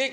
1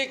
1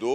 2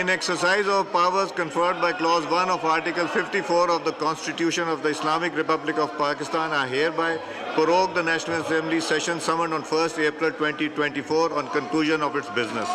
In exercise of powers conferred by Clause 1 of Article 54 of the Constitution of the Islamic Republic of Pakistan, I hereby prorogue the National Assembly session summoned on 1st April 2024 on conclusion of its business.